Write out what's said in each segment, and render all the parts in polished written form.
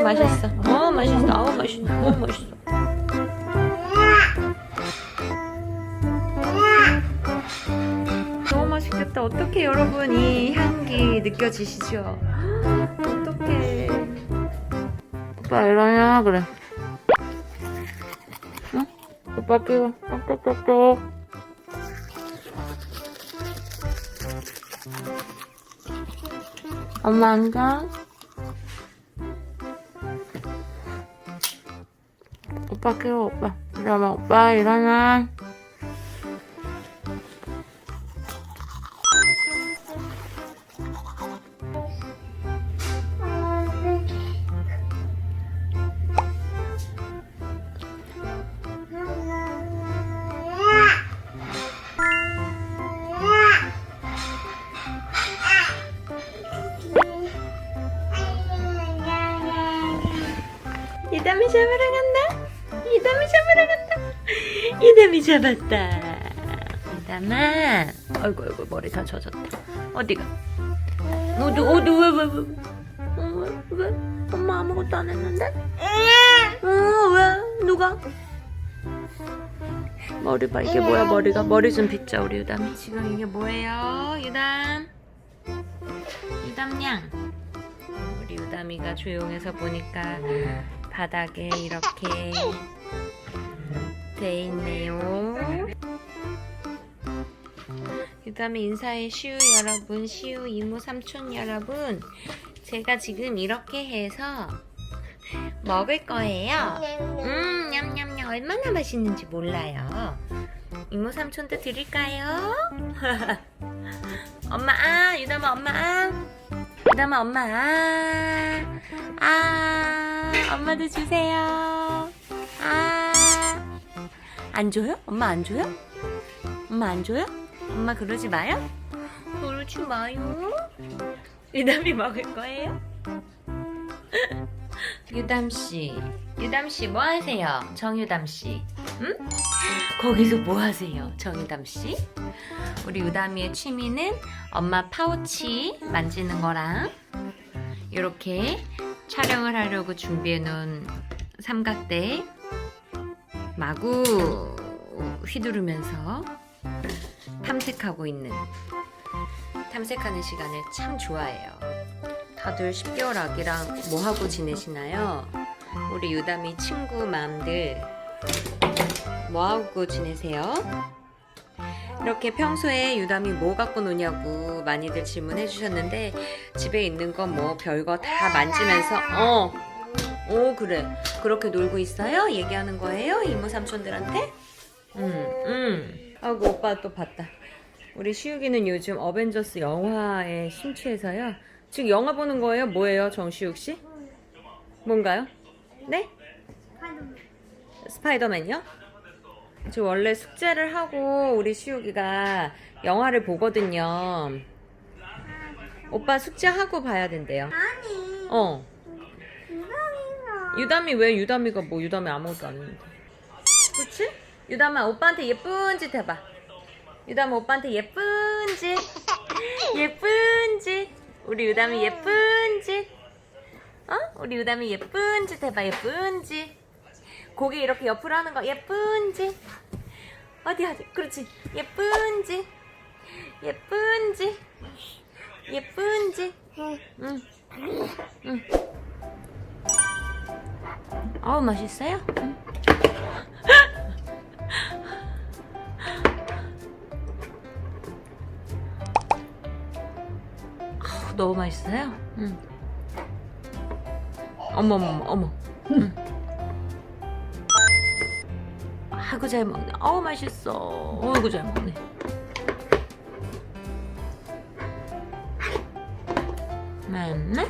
맛있어. 맛있어. 맛있어. 맛있어. 너무 맛있겠다. 어떻게 여러분 이 향기 느껴지시죠? 어떡해. 오빠 일어나 그래. 응? 오빠 끼워. 깜짝깜짝. 엄마 앉아. 오빠 끼워. 오빠 일어나. 오빠 일어나. 이담이 잡으러 간다. 이담이 잡으러 간다. 이담이 잡았다. 이담아. 아이고 머리 다 젖었다. 어디가? 왜? 엄마 아무것도 안 했는데? 왜? 누가? 머리 봐. 이게 뭐야 머리가? 머리 좀 빗자 우리 유담이. 지금 이게 뭐예요 유담? 유담냥. 우리 유담이가 조용해서 보니까 바닥에 이렇게 돼 있네요. 유담이 인사해. 시우 여러분, 시우 이모 삼촌 여러분, 제가 지금 이렇게 해서 먹을 거예요. 냠냠냠. 얼마나 맛있는지 몰라요. 이모 삼촌도 드릴까요? 엄마 아. 유담아 엄마 아. 유담아 엄마 아. 엄마도 주세요. 아. 안 줘요? 엄마 안 줘요? 엄마 안 줘요? 엄마 그러지 마요? 그러지 마요. 유담이 먹을 거예요? 유담씨 뭐 하세요? 정유담씨 응? 거기서 뭐 하세요? 정유담씨? 우리 유담이의 취미는 엄마 파우치 만지는 거랑 이렇게 촬영을 하려고 준비해 놓은 삼각대 마구 휘두르면서 탐색하는 시간을 참 좋아해요. 다들 10개월 아기랑 뭐 하고 지내시나요? 우리 유담이 친구 맘들 뭐 하고 지내세요? 이렇게 평소에 유담이 뭐 갖고 노냐고 많이들 질문해 주셨는데 집에 있는 건 뭐 별거 다 만지면서 그래 그렇게 놀고 있어요? 얘기하는 거예요? 이모 삼촌들한테? 아이고 오빠 또 봤다. 우리 시욱이는 요즘 어벤져스 영화에 심취해서요. 지금 영화 보는 거예요? 뭐예요 정시욱 씨? 뭔가요? 네? 스파이더맨이요? 저 원래 숙제를 하고 우리 시욱이가 영화를 보거든요. 오빠 숙제하고 봐야 된대요. 아니. 유담이 왜? 유담이가 뭐 유담이 아무것도 안 했는데. 그치? 유담아 오빠한테 예쁜 짓 해봐. 유담아 오빠한테 예쁜 짓. 예쁜 짓. 우리 유담이 예쁜 짓. 우리 유담이 예쁜 짓 해봐. 예쁜 짓. 고개 이렇게 옆으로 하는 거 예쁜 짓. 어디 그렇지. 예쁜 짓. 예쁜 짓. 예쁜 짓. 응. 아우 맛있어요? 응. 아우, 너무 맛있어요? 응. 어머. 응. 아이고 잘 먹네. 어우 맛있어. 어이구 잘 먹네. 맞나?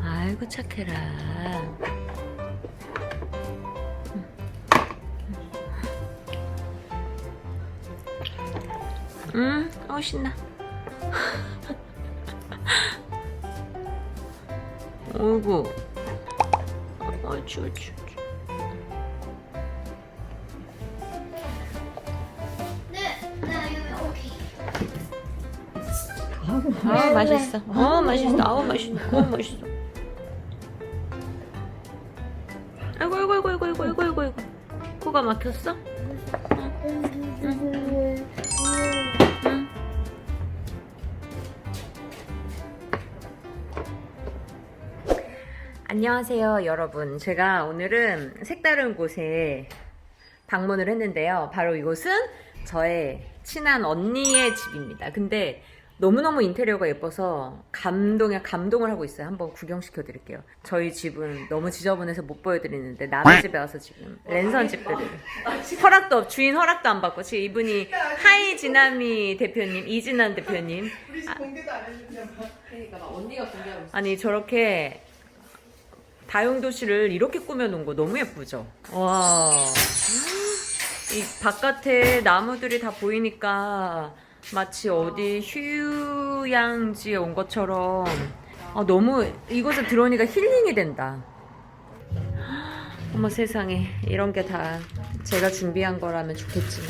아이고 착해라. 신나. 어이구. 추워. 아 맛있어. 맛있어. 아우 맛있어. 맛있어. 아이고. 코가 막혔어? 응. 안녕하세요 여러분. 제가 오늘은 색다른 곳에 방문을 했는데요. 바로 이곳은 저의 친한 언니의 집입니다. 근데 너무너무 인테리어가 예뻐서 감동을 하고 있어요. 한번 구경시켜 드릴게요. 저희 집은 너무 지저분해서 못 보여드리는데 남의 집에 와서 지금 랜선 집들을 주인 허락도 안 받고 지금 이분이 하이지나미 대표님, 이진한 대표님. 우리 집 공개도 안 해주냐. 그러니까 막 언니가 공개하고 있어. 아니 저렇게 다용도실을 이렇게 꾸며놓은 거 너무 예쁘죠? 와, 이 바깥에 나무들이 다 보이니까 마치 어디 휴양지에 온 것처럼 너무 이곳에 들어오니까 힐링이 된다. 어머 세상에, 이런 게 다 제가 준비한 거라면 좋겠지만.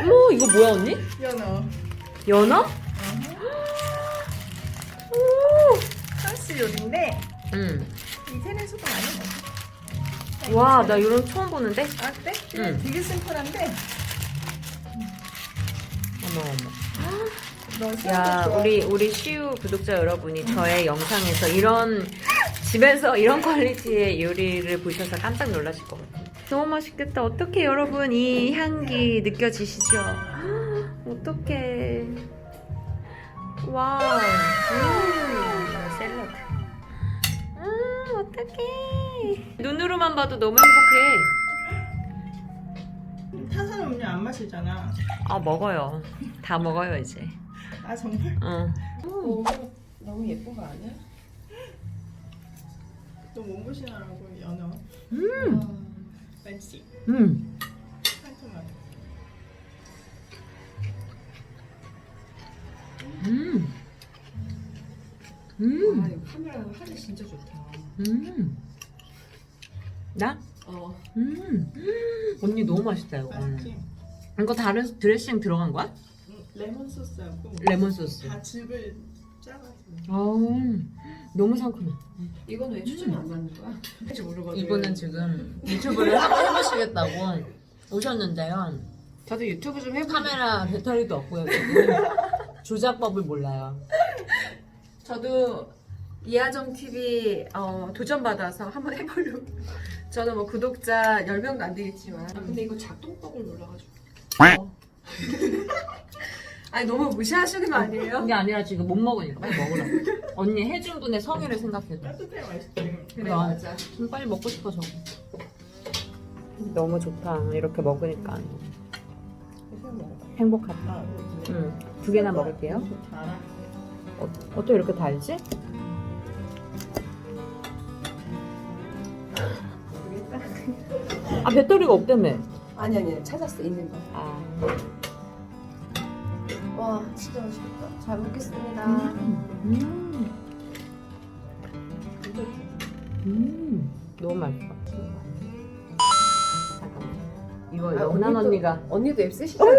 어머 이거 뭐야 언니? 연어. 연어? 프랑스 요리인데 응. 이태리에서도 많이 먹어. 와, 나 이런 처음 보는데? 아 그래? 응. 되게 심플한데. 어머. 너 야, 우리 시우 구독자 여러분이 저의 영상에서 이런 집에서 이런 퀄리티의 요리를 보셔서 깜짝 놀라실 것 같아요. 너무 맛있겠다. 어떡해 여러분, 이 향기 느껴지시죠? 어떡해. 와우. 샐러드. 어떡해. 눈으로만 봐도 너무 행복해. 탄산 음료 안 마시잖아. 아, 먹어요. 다 먹어요 이제. 아 정말? 응. 너무 예쁜 거 아니야? 너 몸보신하라고 연어. 맛있지? 상큼하게. 아 이거 카메라 화질 진짜 좋다. 나? 언니 너무 맛있다 이거. 맛있지? 이거 다른 드레싱 들어간 거야? 레몬 소스하고 레몬 소스. 다 즙을 짜가지고. 너무 상큼해. 이건 왜 추천이 안 받는 거야? 혹시 모르거든. 이분은 지금 유튜브를 해보시겠다고 오셨는데요. 저도 유튜브 좀 해보. 카메라 배터리도 없고요. 지금. 조작법을 몰라요. 저도 이하정 TV 도전 받아서 한번 해보려고. 저는 뭐 구독자 10명도 안 되겠지만. 근데 이거 작동법을 몰라가지고. 아니 너무 무시하시는 거 아니에요? 그게 아니라 지금 못 먹으니까 빨리 먹으라고. 언니 해준 분의 성의를 생각해서. 따뜻해 맛있지? 그래 맞아. 좀 빨리 먹고 싶어서. 너무 좋다. 이렇게 먹으니까. 행복하다. 두 개나 먹을게요. 달아. 어떻게 이렇게 달지? 아, 배터리가 없다며. 아니 찾았어 있는 거. 아. 와 진짜 맛있겠다. 잘 먹겠습니다. 너무 맛있어. 잠깐만. 이거 아, 연한 언니가. 언니도 앱 쓰시잖아.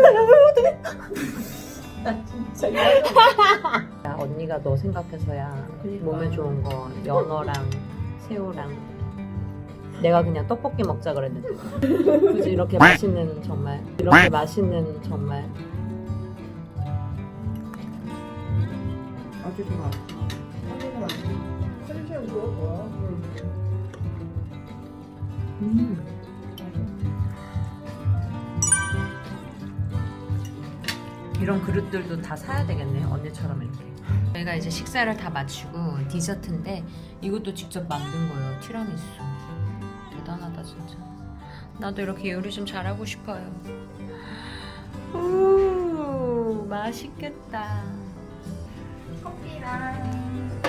나 진짜 야, 언니가 너 생각해서야 그러니까. 몸에 좋은 거 연어랑 새우랑. 내가 그냥 떡볶이 먹자 그랬는데. 굳이 이렇게 맛있는 정말. 이렇게 맛있는 정말. 아주 좋아. 컨디션 좋아 보여. 이런 그릇들도 다 사야 되겠네, 언니처럼 이렇게. 저희가 이제 식사를 다 마치고 디저트인데 이것도 직접 만든 거예요. 티라미수. 대단하다 진짜. 나도 이렇게 요리 좀 잘하고 싶어요. 오, 맛있겠다. 커피랑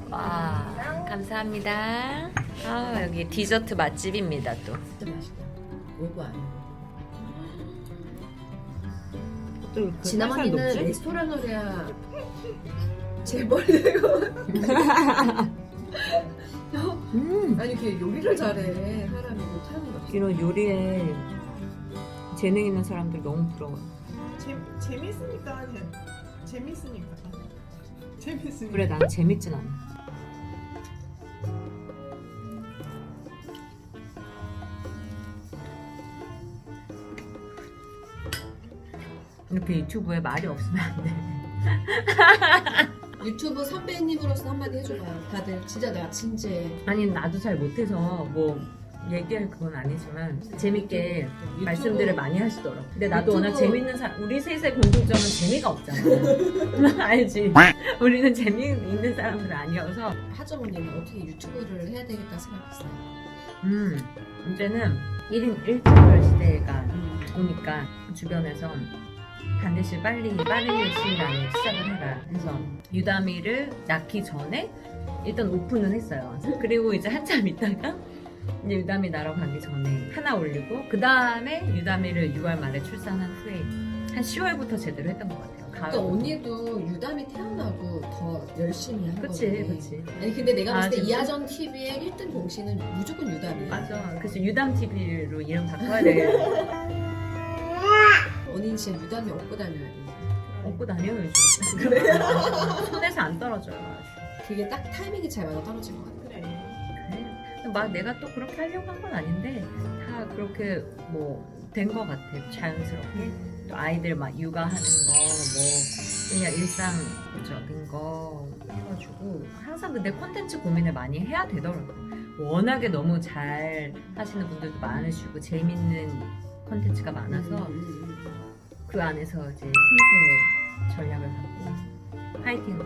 와, 감사합니다. 아, 여기 디저트 맛집입니다 또. 진짜 맛있다. 오브 아니야. 지나만이는 레스토랑으로야 재벌이고. 아니 걔 요리를 잘해. 사람이 못하는 거. 이런 요리에 재능 있는 사람들 너무 부러워요. 재밌으니까 그냥 재밌으니까. 그래 난 재밌진 않아. 이렇게 유튜브에 말이 없으면 안 돼. 유튜브 선배님으로서 한마디 해줘봐요. 다들 진짜 내가 진지해. 아니 나도 잘 못해서 뭐 얘기할 그건 아니지만 재밌게 유튜브- 말씀들을 많이 하시더라고. 근데 나도 워낙 유튜브- 재밌는 사람, 우리 셋의 공통점은 재미가 없잖아. 알지? 우리는 재미있는 사람들 아니어서 하정우님은 어떻게 유튜브를 해야 되겠다 생각했어요? 이제는 1인 1채널 시대가 오니까 주변에서 반드시 빠른 시간에 시작을 해라. 그래서 유다미를 낳기 전에 일단 오픈은 했어요. 그리고 이제 한참 있다가 이제 유다미 나러 가기 전에 하나 올리고 그 다음에 유다미를 6월 말에 출산한 후에 한 10월부터 제대로 했던 것 같아요. 그러니까 언니도 유담이 태어나고 더 열심히 한 그치 거네. 그치. 아니 근데 내가 봤을 때 진짜? 이하정 TV의 1등 공신은 무조건 유담이야. 맞아. 그래서 유담TV로 이름 바꿔야 돼. 언니는 진짜 유담이 업고 다녀요. 업고 다녀요 요즘. 손에서 안 떨어져요. 아주. 그게 딱 타이밍이 잘 맞아 떨어진 것 같아. 그래. 그래. 막 내가 또 그렇게 하려고 한 건 아닌데 다 그렇게 뭐 된 것 같아. 자연스럽게. 또 아이들 막 육아하는 거 뭐 그냥 일상적인 거 해가지고 항상 근데 콘텐츠 고민을 많이 해야 되더라고. 워낙에 너무 잘 하시는 분들도 많으시고 재밌는 콘텐츠가 많아서 그 안에서 이제 틈새 전략을 갖고 파이팅